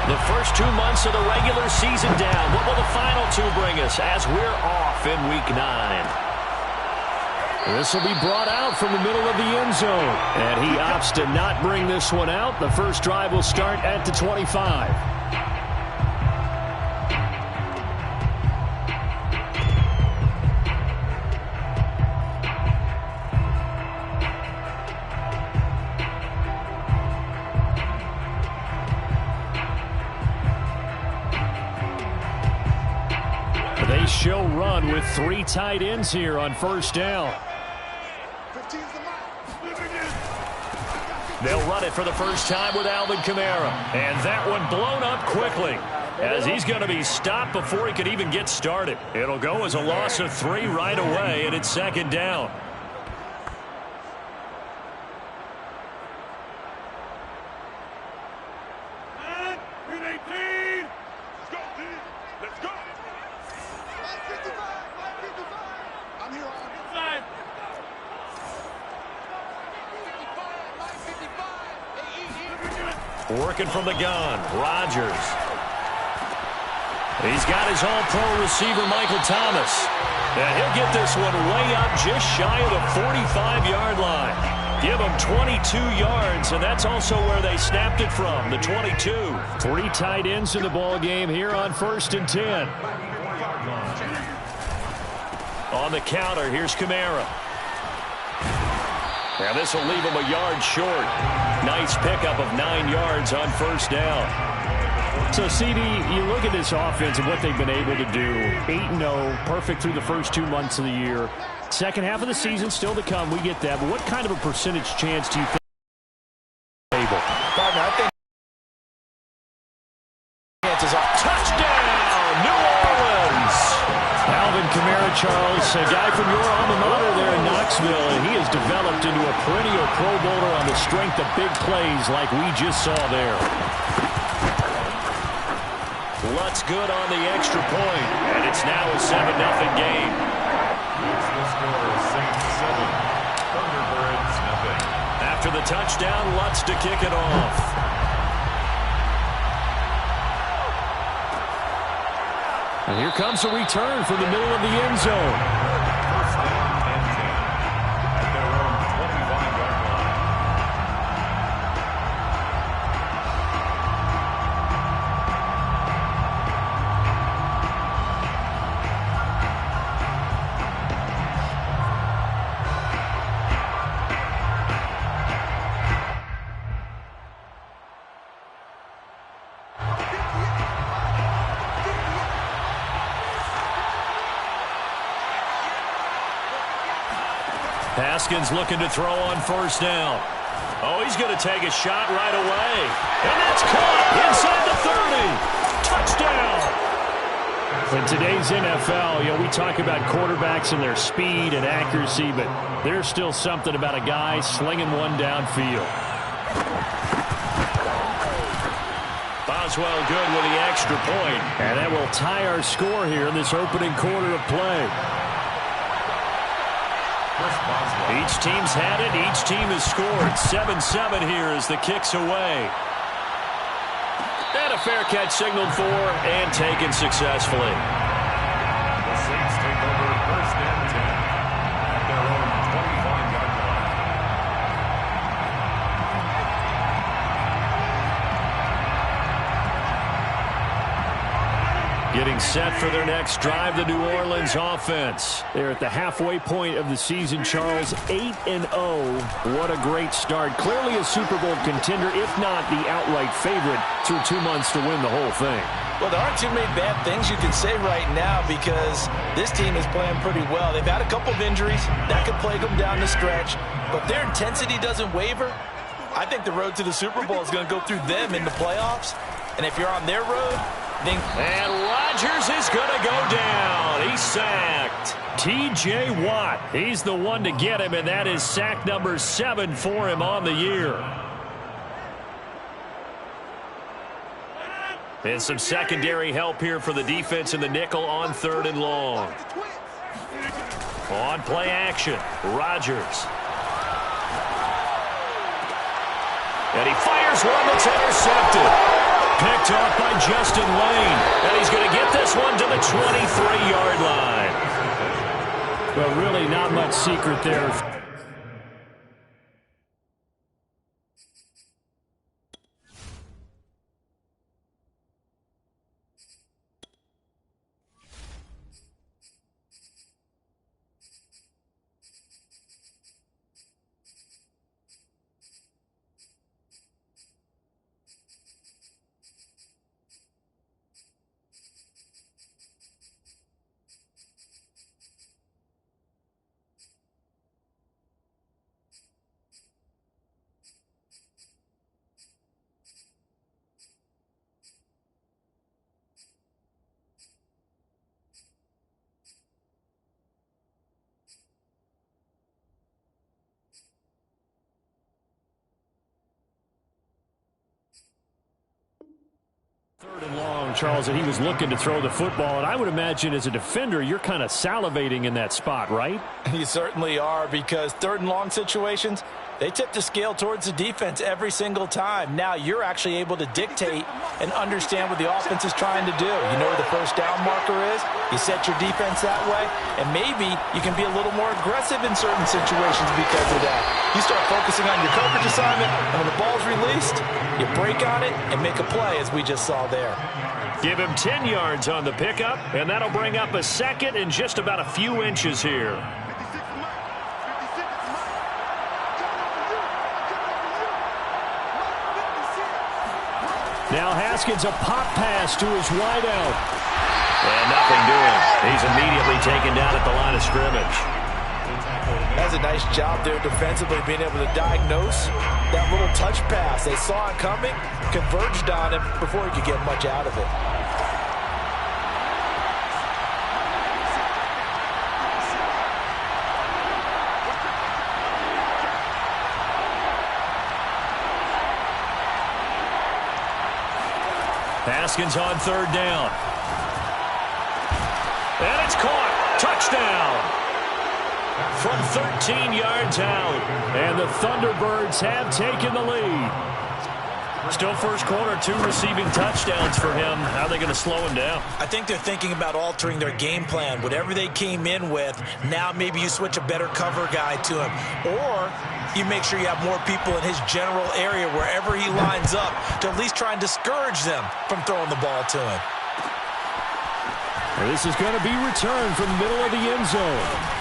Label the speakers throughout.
Speaker 1: The first 2 months of the regular season down. What will the final 2 bring us as we're off in Week 9?
Speaker 2: This will be brought out from the middle of the end zone. And he opts to not bring this one out. The first drive will start at the 25. They show run with 3 tight ends here on first down. They'll run it for the first time with Alvin Kamara. And that one blown up quickly as he's going to be stopped before he could even get started. It'll go as a loss of 3 right away, and it's second down. Working from the gun, Rodgers. He's got his all-pro receiver, Michael Thomas. And he'll get this one way up just shy of the 45-yard line. Give him 22 yards, and that's also where they snapped it from, the 22. 3 tight ends in the ball game here on 1st and 10. On the counter, here's Kamara. Now this will leave him a yard short. Nice pickup of 9 yards on first down. So, CD, you look at this offense and what they've been able to do. 8-0, perfect through the first 2 months of the year. Second half of the season still to come. We get that. But what kind of a percentage chance do you think they're able?
Speaker 3: Partner, I think chances are
Speaker 1: touchdown, New Orleans.
Speaker 2: Alvin Kamara, Charles, a guy from your alma mater there in Knoxville, and he has developed into a perennial Pro Bowler on the strength of big plays like we just saw there.
Speaker 1: Lutz good on the extra point, and it's now a 7-0 game.
Speaker 4: The score is Saints 7, Thunderbirds nothing.
Speaker 1: After the touchdown, Lutz to kick it off.
Speaker 2: And here comes a return from the middle of the end zone.
Speaker 4: First down and 10 at their own 25-yard line.
Speaker 1: Haskins looking to throw on first down. Oh, he's going to take a shot right away. And that's caught inside the 30. Touchdown.
Speaker 2: In today's NFL, we talk about quarterbacks and their speed and accuracy, but there's still something about a guy slinging one downfield.
Speaker 1: Boswell good with the extra point.
Speaker 2: And that will tie our score here in this opening quarter of play.
Speaker 1: Each team's had it. Each team has scored. 7-7 here as the kick's away. And a fair catch signaled for and taken successfully.
Speaker 4: The Saints take over first and 10 at their own 25-yard line.
Speaker 2: Getting set for their next drive, the New Orleans offense. They're at the halfway point of the season, Charles. 8-0. What a great start. Clearly a Super Bowl contender, if not the outright favorite, through 2 months to win the whole thing.
Speaker 3: Well, there aren't too many bad things you can say right now because this team is playing pretty well. They've had a couple of injuries that could plague them down the stretch, but their intensity doesn't waver. I think the road to the Super Bowl is going to go through them in the playoffs, and if you're on their road, then...
Speaker 1: And Rodgers is going to go down. He's sacked.
Speaker 2: T.J. Watt, he's the one to get him, and that is sack number 7 for him on the year.
Speaker 1: And some secondary help here for the defense in the nickel on 3rd and long. On play action, Rodgers. And he fires one that's intercepted. Picked off by Justin Lane. And he's going to get this one to the 23-yard line.
Speaker 2: Well, really not much secret there. Third and long, Charles, and he was looking to throw the football. And I would imagine as a defender, you're kind of salivating in that spot, right?
Speaker 3: You certainly are, because third and long situations, they tip the scale towards the defense every single time. Now you're actually able to dictate and understand what the offense is trying to do. You know where the first down marker is. You set your defense that way, and maybe you can be a little more aggressive in certain situations because of that. You start focusing on your coverage assignment, and when the ball's released, you break on it and make a play, as we just saw there.
Speaker 1: Give him 10 yards on the pickup, and that'll bring up a second and just about a few inches here.
Speaker 2: Now Haskins, a pop pass to his wideout.
Speaker 1: And nothing doing. He's immediately taken down at the line of scrimmage.
Speaker 3: That's a nice job there defensively, being able to diagnose that little touch pass. They saw it coming, converged on him before he could get much out of it.
Speaker 1: Haskins on third down. And it's caught. Touchdown. From 13 yards out.
Speaker 2: And the Thunderbirds have taken the lead.
Speaker 1: Still first quarter, 2 receiving touchdowns for him. How are they going to slow him down?
Speaker 3: I think they're thinking about altering their game plan. Whatever they came in with, now maybe you switch a better cover guy to him. Or you make sure you have more people in his general area wherever he lines up to at least try and discourage them from throwing the ball to him.
Speaker 2: Well, this is going to be returned from the middle of the end zone.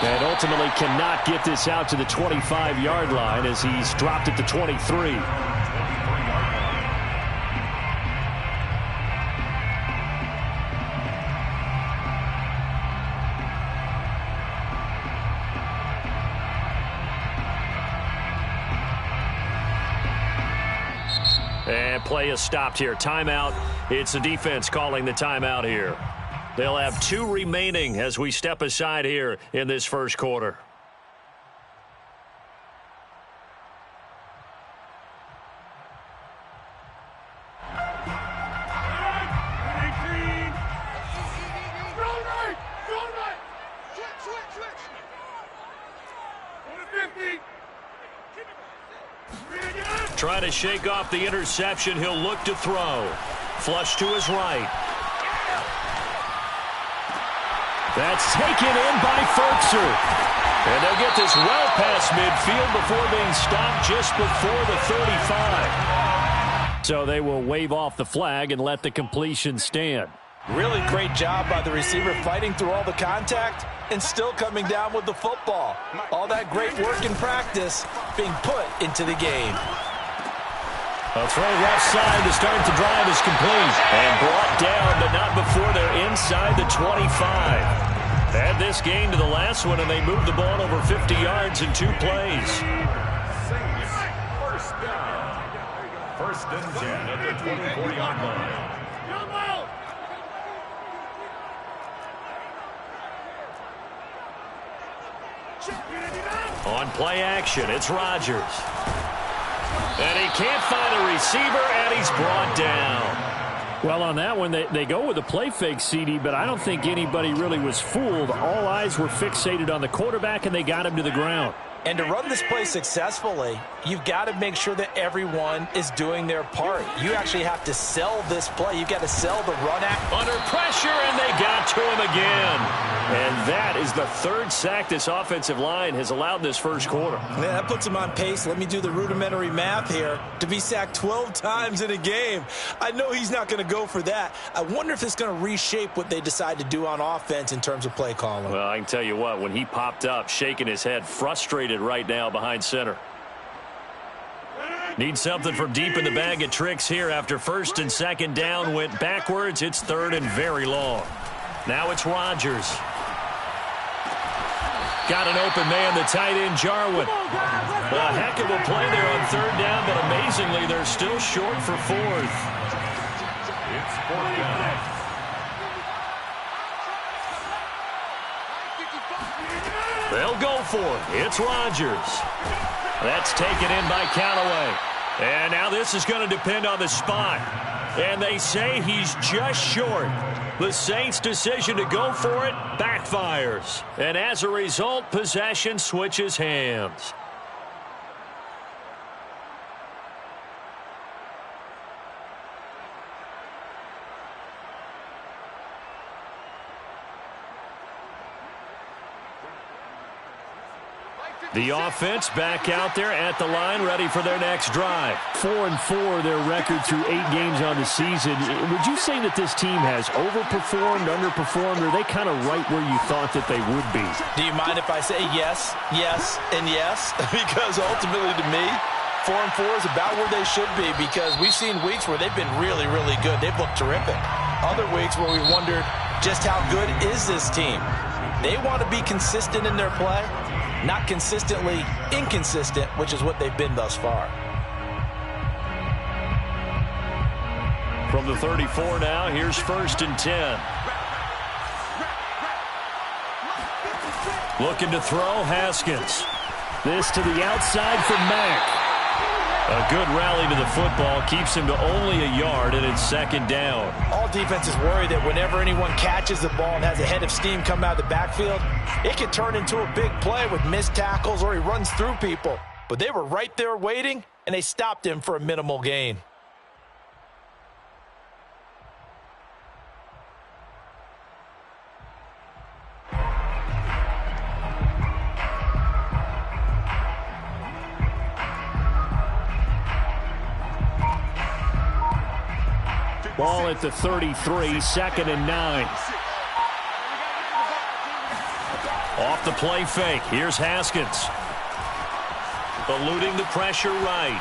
Speaker 2: And ultimately cannot get this out to the 25-yard line as he's dropped at the 23.
Speaker 1: And play is stopped here. Timeout. It's the defense calling the timeout here. They'll have 2 remaining as we step aside here in this first quarter. Trying to shake off the interception. He'll look to throw. Flush to his right.
Speaker 2: That's taken in by Ferkser.
Speaker 1: And they'll get this well past midfield before being stopped just before the 35.
Speaker 2: So they will wave off the flag and let the completion stand.
Speaker 3: Really great job by the receiver fighting through all the contact and still coming down with the football. All that great work in practice being put into the game.
Speaker 1: A throw left side to start the drive is complete. And brought down, but not before they're inside the 25. Add this game to the last one, and they moved the ball over 50 yards in 2 plays.
Speaker 4: First down. First and 10 at the 24-yard line.
Speaker 1: On play action, it's Rodgers. And he can't find a receiver, and he's brought down.
Speaker 2: Well, on that one, they go with a play fake, CD, but I don't think anybody really was fooled. All eyes were fixated on the quarterback, and they got him to the ground.
Speaker 3: And to run this play successfully, you've got to make sure that everyone is doing their part. You actually have to sell this play. You've got to sell the run act.
Speaker 1: Under pressure, and they got to him again. And that is the third sack this offensive line has allowed this first quarter.
Speaker 3: Man, that puts him on pace. Let me do the rudimentary math here. To be sacked 12 times in a game, I know he's not going to go for that. I wonder if it's going to reshape what they decide to do on offense in terms of play calling.
Speaker 1: Well, I can tell you what, when he popped up, shaking his head, frustrated right now behind center. Need something from deep in the bag of tricks here after first and second down went backwards. It's third and very long. Now it's Rodgers. Got an open man, the tight end, Jarwin. A heck of a play there on third down, but amazingly, they're still short for fourth.
Speaker 4: It's fourth down.
Speaker 1: They'll go for it. It's Rodgers. That's taken in by Callaway. And now this is going to depend on the spot. And they say he's just short. The Saints' decision to go for it backfires. And as a result, possession switches hands. The offense back out there at the line, ready for their next drive.
Speaker 2: 4-4, their record through 8 games on the season. Would you say that this team has overperformed, underperformed, or are they kind of right where you thought that they would be?
Speaker 3: Do you mind if I say yes, yes, and yes? Because ultimately to me, 4-4 is about where they should be, because we've seen weeks where they've been really, really good. They've looked terrific. Other weeks where we wondered just how good is this team. They want to be consistent in their play. Not consistently inconsistent, which is what they've been thus far.
Speaker 1: From the 34 now, here's first and 10. Looking to throw, Haskins.
Speaker 2: This to the outside for Mack.
Speaker 1: A good rally to the football keeps him to only a yard, and it's second down.
Speaker 3: All defenses worry that whenever anyone catches the ball and has a head of steam come out of the backfield, it can turn into a big play with missed tackles or he runs through people. But they were right there waiting, and they stopped him for a minimal gain.
Speaker 2: Ball at the 33, second and 9.
Speaker 1: Off the play fake. Here's Haskins. Eluding the pressure right.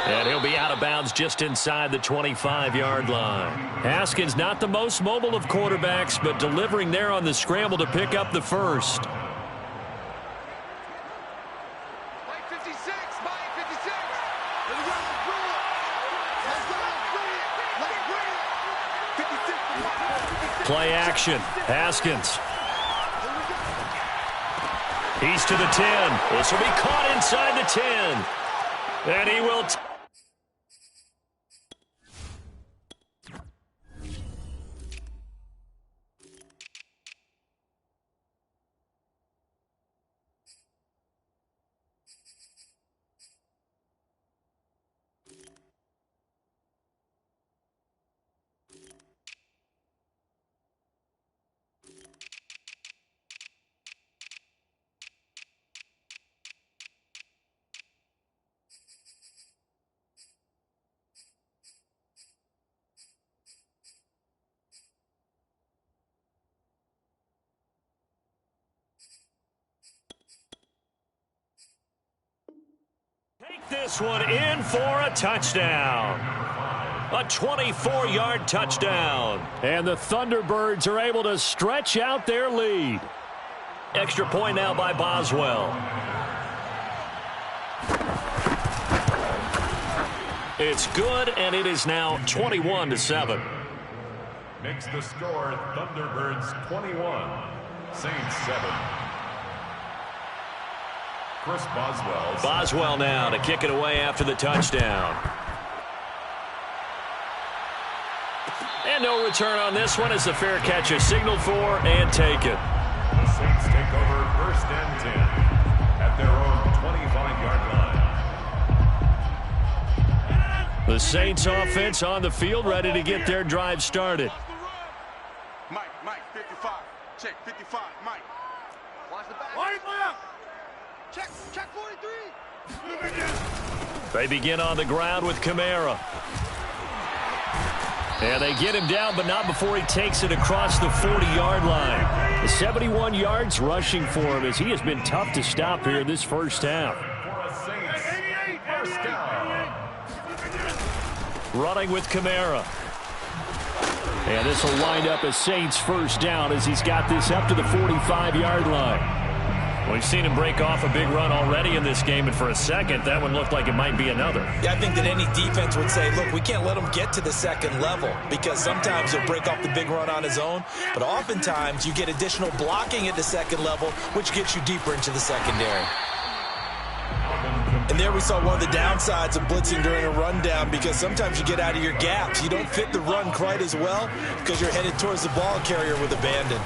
Speaker 1: And he'll be out of bounds just inside the 25-yard line. Haskins not the most mobile of quarterbacks, but delivering there on the scramble to pick up the first. Play action. Haskins. He's to the 10. This will be caught inside the 10. And he will... Take this one in for a touchdown. A 24-yard touchdown.
Speaker 2: And the Thunderbirds are able to stretch out their lead.
Speaker 1: Extra point now by Boswell. It's good, and it is now 21-7.
Speaker 4: Makes the score Thunderbirds 21, Saints 7. Chris Boswell.
Speaker 1: Boswell now to kick it away after the touchdown. And no return on this one as the fair catch is signaled for and taken.
Speaker 4: The Saints take over first and 10.
Speaker 1: The Saints offense on the field, ready to get their drive started.
Speaker 5: Mike, 55. Check, 55, Mike. Watch the back. Check 43.
Speaker 1: They begin on the ground with Kamara. And they get him down, but not before he takes it across the 40-yard line. The 71 yards rushing for him as he has been tough to stop here this first half. Running with Kamara. And this will wind up a Saints first down as he's got this up to the 45-yard line. We've seen him break off a big run already in this game, and for a second, that one looked like it might be another.
Speaker 3: Yeah, I think that any defense would say, look, we can't let him get to the second level because sometimes he'll break off the big run on his own, but oftentimes you get additional blocking at the second level, which gets you deeper into the secondary. And there we saw one of the downsides of blitzing during a rundown because sometimes you get out of your gaps. You don't fit the run quite as well because you're headed towards the ball carrier with abandon.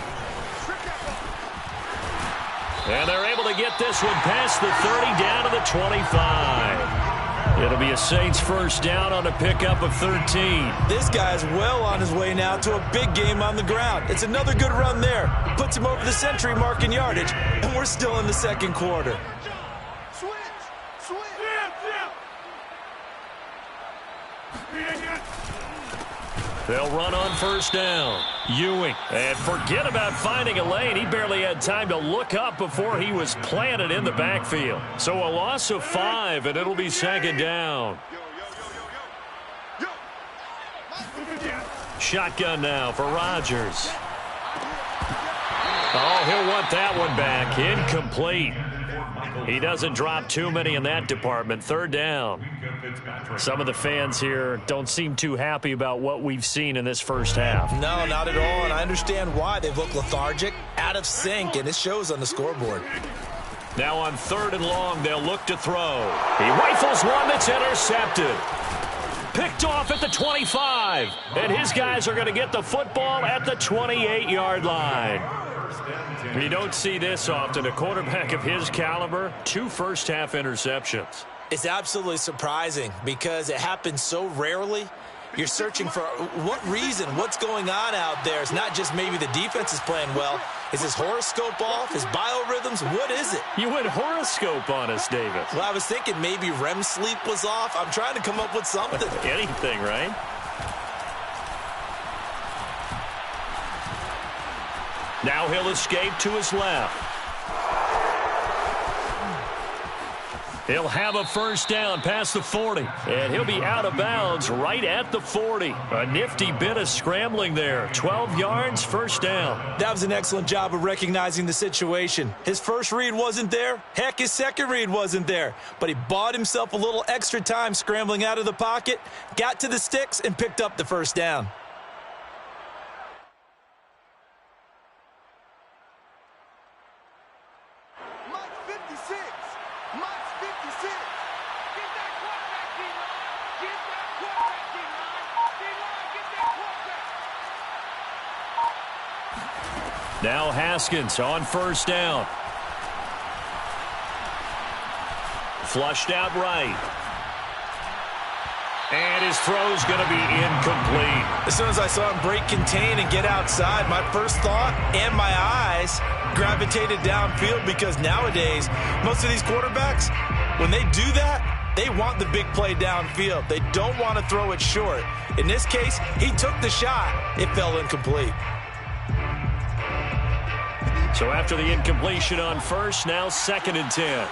Speaker 1: And they're able to get this one past the 30 down to the 25. It'll be a Saints first down on a pickup of 13.
Speaker 3: This guy's well on his way now to a big game on the ground. It's another good run there. Puts him over the century mark in yardage, and we're still in the second quarter.
Speaker 1: They'll run on first down. Ewing. And forget about finding a lane. He barely had time to look up before he was planted in the backfield. So a loss of 5, and it'll be second down. Shotgun now for Rodgers. Oh, he'll want that one back. Incomplete. He doesn't drop too many in that department. Third down. Some of the fans here don't seem too happy about what we've seen in this first half.
Speaker 3: No, not at all, and I understand why. They've looked lethargic, out of sync, and it shows on the scoreboard.
Speaker 1: Now on third and long, they'll look to throw. He rifles one that's intercepted. Picked off at the 25, and his guys are going to get the football at the 28-yard line. You don't see this often. A quarterback of his caliber, 2 first-half interceptions.
Speaker 3: It's absolutely surprising because it happens so rarely. You're searching for what reason, what's going on out there. It's not just maybe the defense is playing well. Is his horoscope off? His biorhythms? What is it?
Speaker 1: You went horoscope on us, David.
Speaker 3: Well, I was thinking maybe REM sleep was off. I'm trying to come up with something.
Speaker 1: Anything, right? Now he'll escape to his left. He'll have a first down past the 40, and he'll be out of bounds right at the 40. A nifty bit of scrambling there. 12 yards, first down.
Speaker 3: That was an excellent job of recognizing the situation. His first read wasn't there. Heck, his second read wasn't there. But he bought himself a little extra time scrambling out of the pocket, got to the sticks, and picked up the first down.
Speaker 1: Now Haskins on first down. Flushed out right. And his throw's going to be incomplete.
Speaker 3: As soon as I saw him break contain and get outside, my first thought and my eyes gravitated downfield because nowadays, most of these quarterbacks, when they do that, they want the big play downfield. They don't want to throw it short. In this case, he took the shot. It fell incomplete.
Speaker 1: So after the incompletion on first, now 2nd and 10.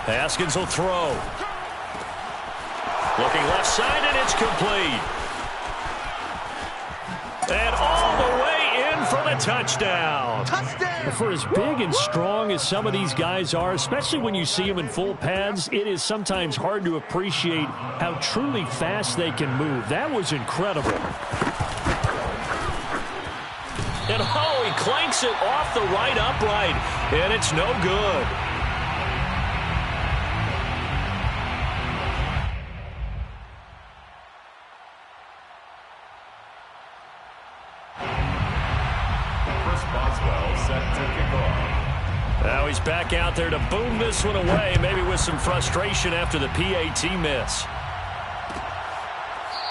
Speaker 1: Haskins will throw. Looking left side, and it's complete. And all the way in for the touchdown. For as big and strong as some of these guys are, especially when you see them in full pads, it is sometimes hard to appreciate how truly fast they can move. That was incredible. And oh, he clanks it off the right upright, and it's no good.
Speaker 4: Chris Boswell set to kick off.
Speaker 1: Now he's back out there to boom this one away, maybe with some frustration after the PAT miss.